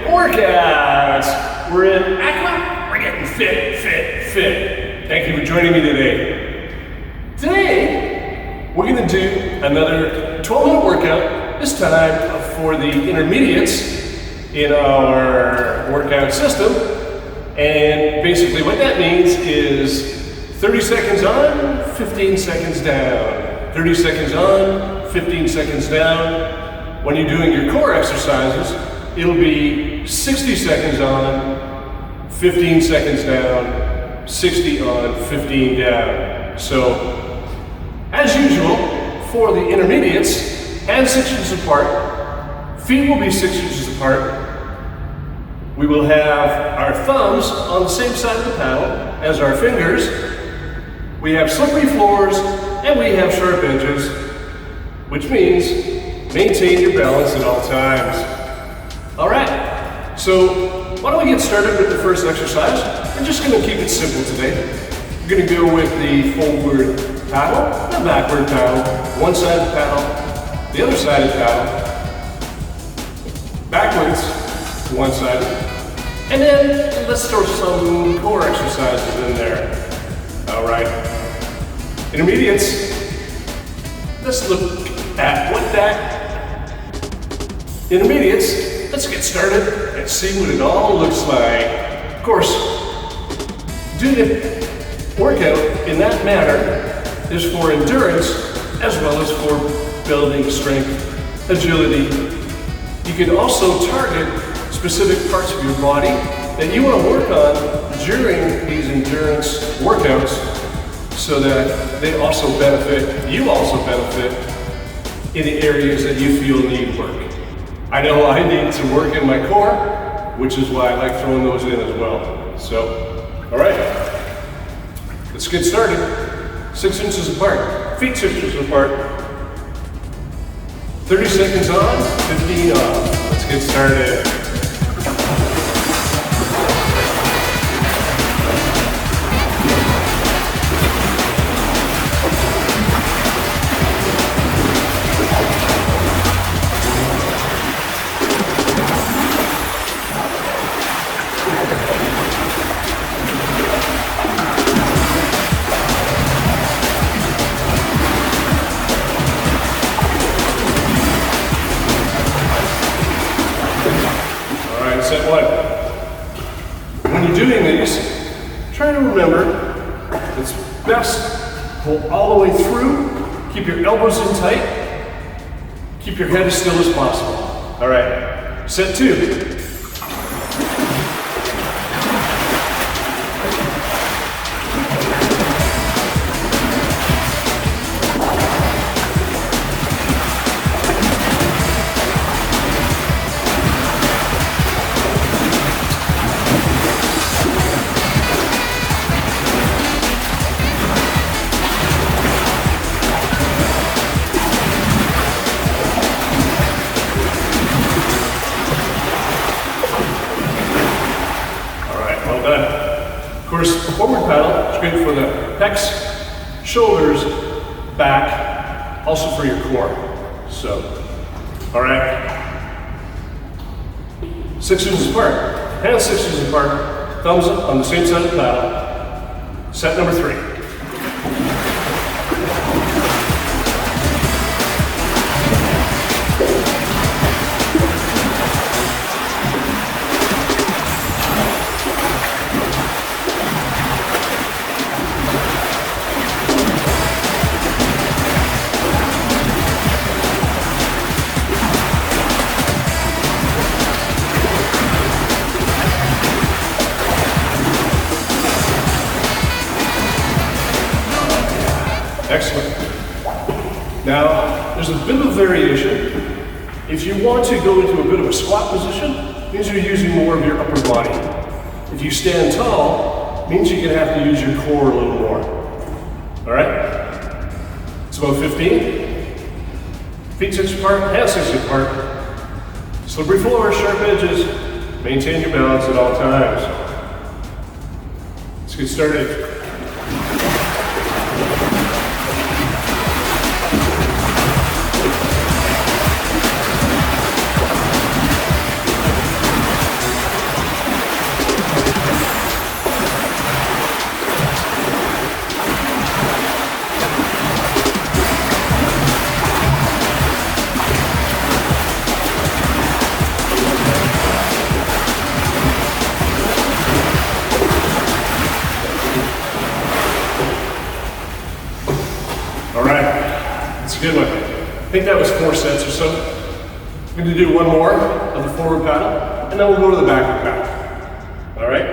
workouts. We're in Aqua, we're getting fit. Thank you for joining me today. Today, we're gonna do another 12-minute workout, this time for the intermediates in our workout system. And basically what that means is 30 seconds on, 15 seconds down. 30 seconds on, 15 seconds down. When you're doing your core exercises, it'll be 60 seconds on, 15 seconds down, 60 on, 15 down. So, as usual, for the intermediates, hands 6 inches apart, feet will be 6 inches apart. We will have our thumbs on the same side of the paddle as our fingers. We have slippery floors and we have sharp edges, which means maintain your balance at all times. All right, so why don't we get started with the first exercise? We're just gonna keep it simple today. We're gonna go with the forward paddle, the backward paddle, one side of the paddle, the other side of the paddle, backwards, one side, and then let's throw some core exercises in there. All right, intermediates, let's look at what that intermediates, let's get started and see what it all looks like. Of course, doing a workout in that manner is for endurance as well as for building strength, agility. You can also target specific parts of your body that you want to work on during these endurance workouts so that they also benefit, you also benefit in the areas that you feel need work. I know I need to work in my core, which is why I like throwing those in as well. So, all right, let's get started. 6 inches apart, feet 6 inches apart. 30 seconds on, 15 off. Let's get started. Set one. When you're doing these, try to remember it's best pull all the way through, keep your elbows in tight, keep your head as still as possible. All right, set two. Of course, forward paddle is great for the pecs, shoulders, back, also for your core. So, all right. 6 inches apart, hands 6 inches apart, thumbs on the same side of the paddle. Set number 3. Excellent. Now, there's a bit of a variation. If you want to go into a bit of a squat position, it means you're using more of your upper body. If you stand tall, it means you're gonna have to use your core a little more. All right? It's about 15. Feet 6 apart, hands 6 apart. Slippery floor, sharp edges. Maintain your balance at all times. Let's get started. good one. I think that was 4 sets or so. We're going to do one more of the forward paddle, and then we'll go to the backward paddle. All right?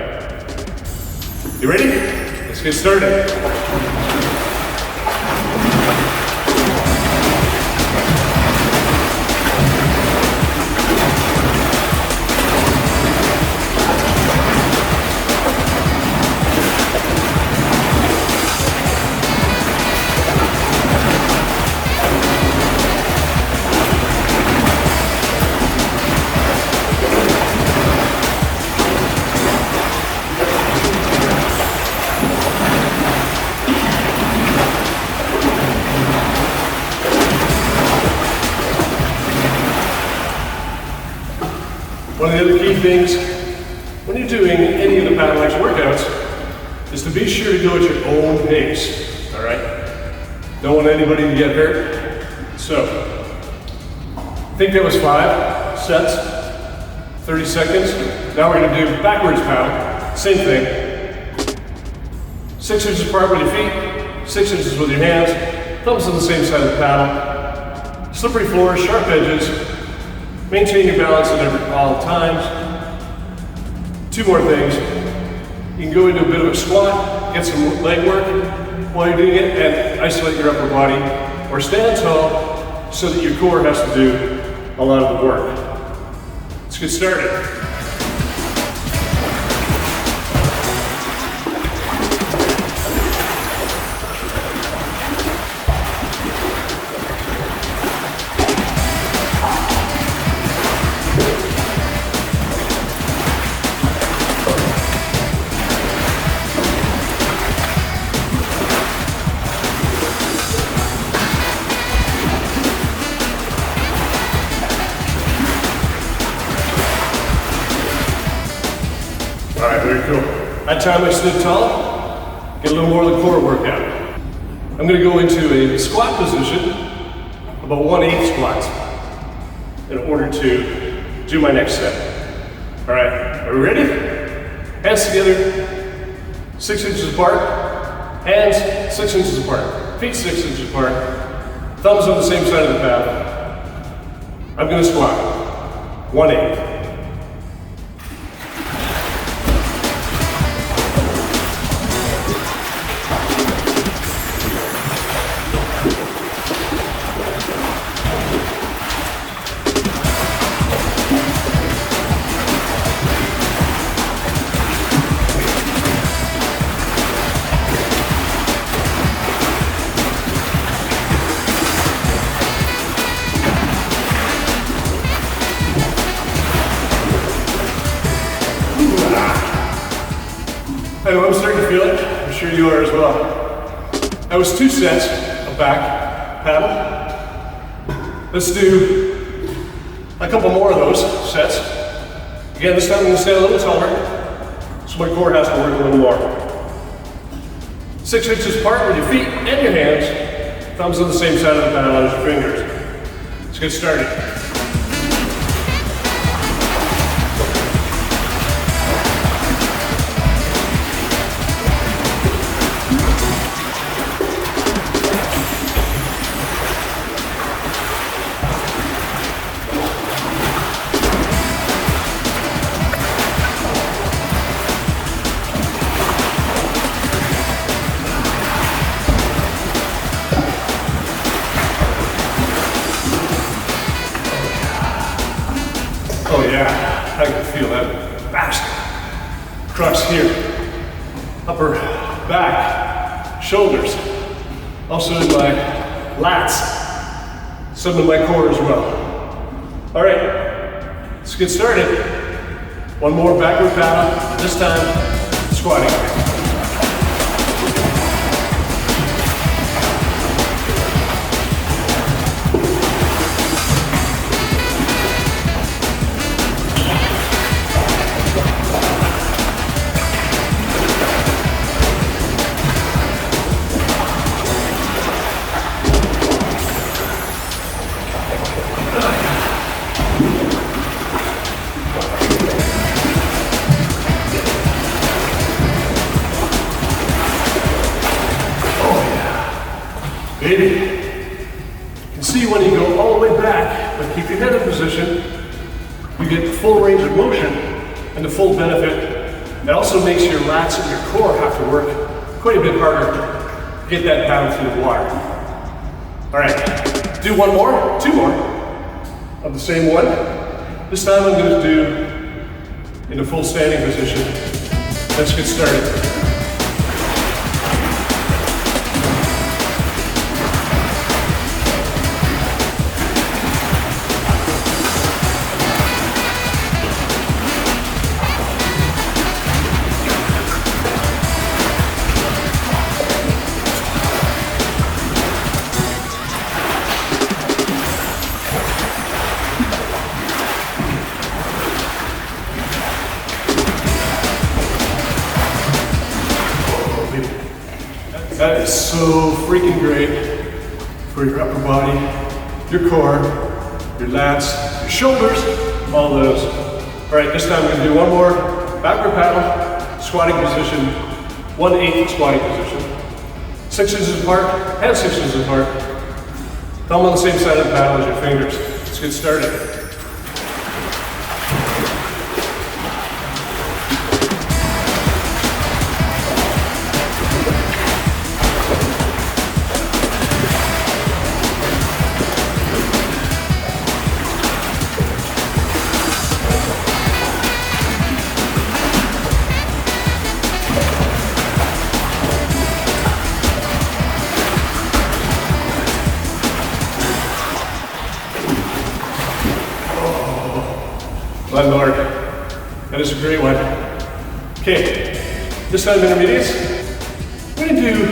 You ready? Let's get started. One of the other key things when you're doing any of the paddle action workouts is to be sure to go at your own pace, all right? Don't want anybody to get hurt. So, I think that was 5 sets, 30 seconds. Now we're gonna do backwards paddle, same thing. 6 inches apart with your feet, 6 inches with your hands, thumbs on the same side of the paddle. Slippery floors, sharp edges. Maintain your balance at all times. 2 more things. You can go into a bit of a squat, get some leg work while you're doing it, and isolate your upper body, or stand tall so that your core has to do a lot of the work. Let's get started. All right, very cool. That time I stood tall, get a little more of the core workout. I'm gonna go into a squat position, about 1/8 squats, in order to do my next set. All right, are we ready? Hands together, 6 inches apart, hands 6 inches apart, feet 6 inches apart, thumbs on the same side of the paddle. I'm gonna squat, 1/8. I know I'm starting to feel it. I'm sure you are as well. That was 2 sets of back paddle. Let's do a couple more of those sets. Again, this time I'm going to stand a little taller, so my core has to work a little more. 6 inches apart with your feet and your hands. Thumbs on the same side of the paddle as your fingers. Let's get started. Oh yeah, I can feel that basket. Across here, upper back, shoulders, also in my lats, some in my core as well. All right, let's get started. One more backward paddle, this time squatting. Baby. head in position, you get the full range of motion and the full benefit. It also makes your lats and your core have to work quite a bit harder to get that paddle through the water. All right, do one more, two more of the same one. This time I'm going to do in a full standing position. Let's get started. That is so freaking great for your upper body, your core, your lats, your shoulders, all those. All right, this time we're gonna do one more backward paddle, squatting position, 1/8 squatting position. 6 inches apart, hands 6 inches apart. Thumb on the same side of the paddle as your fingers. Let's get started. My Lord, that is a great one. Okay, this time intermediates, we're gonna do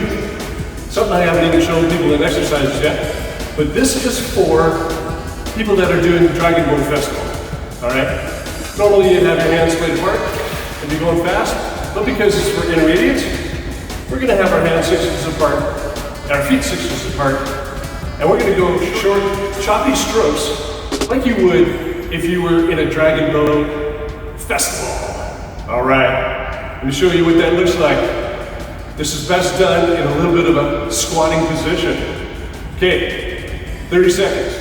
something I haven't even shown people in exercises yet, but this is for people that are doing the Dragon Boat Festival, all right? Normally you have your hands splayed apart and you're going fast, but because it's for intermediates, we're gonna have our hands 6 inches apart and our feet 6 inches apart, and we're gonna go short, choppy strokes like you would if you were in a Dragon Boat Festival. All right, let me show you what that looks like. This is best done in a little bit of a squatting position. Okay, 30 seconds.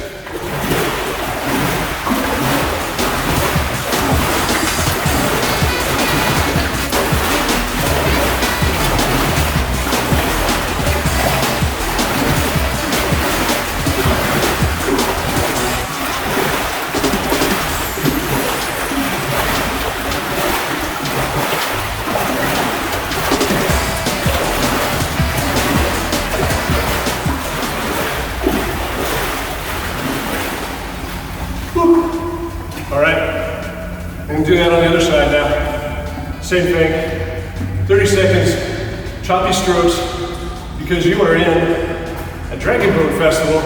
All right, I'm gonna do that on the other side now. Same thing, 30 seconds, choppy strokes, because you are in a Dragon Boat Festival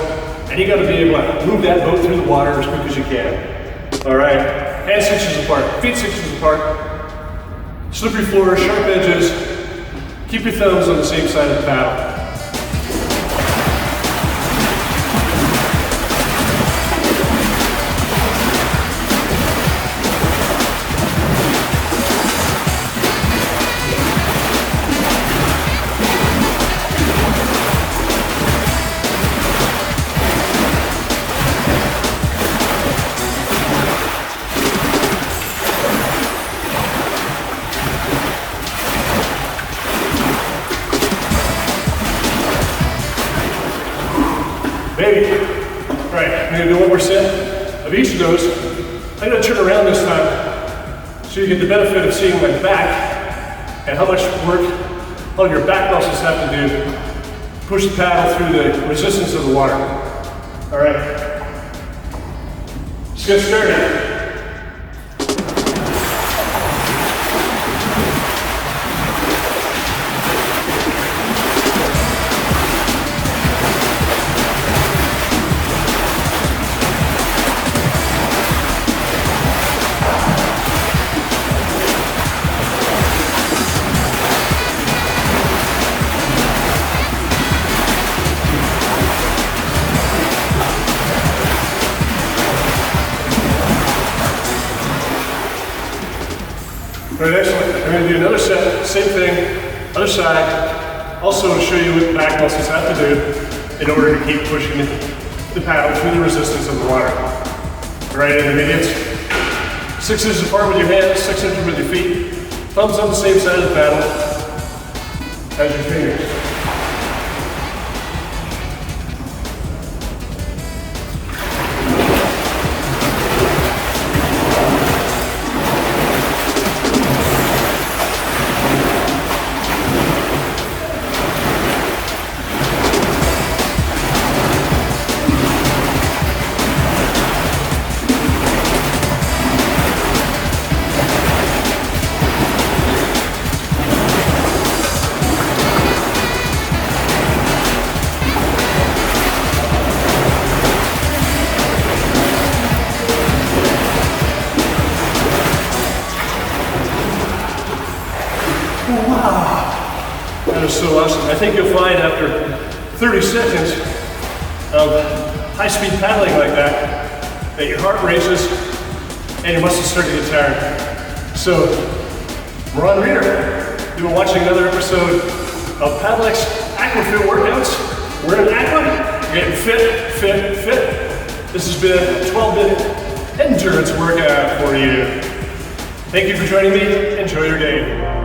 and you gotta be able to move that boat through the water as quick as you can. All right, hands 6 inches apart, feet 6 inches apart, slippery floor, sharp edges, keep your thumbs on the same side of the paddle. Maybe. All right, I'm gonna do 1% of each of those. I'm gonna turn around this time so you get the benefit of seeing my back and how much work all your back muscles have to do to push the paddle through the resistance of the water. All right, let's get started. All right, excellent. I'm going to do another set, same thing, other side, also to show you what the back muscles have to do in order to keep pushing the paddle through the resistance of the water. right intermediates. 6 inches apart with your hands, 6 inches with your feet. Thumbs on the same side of the paddle as your fingers. Wow, that is so awesome. I think you'll find after 30 seconds of high-speed paddling like that your heart races and your muscles start to get tired. So, we're on Reader. You've been watching another episode of Paddlex AQUAFIT workouts. We're in Aqua, you're getting fit, fit, fit. This has been a 12-minute endurance workout for you. Thank you for joining me. Enjoy your day.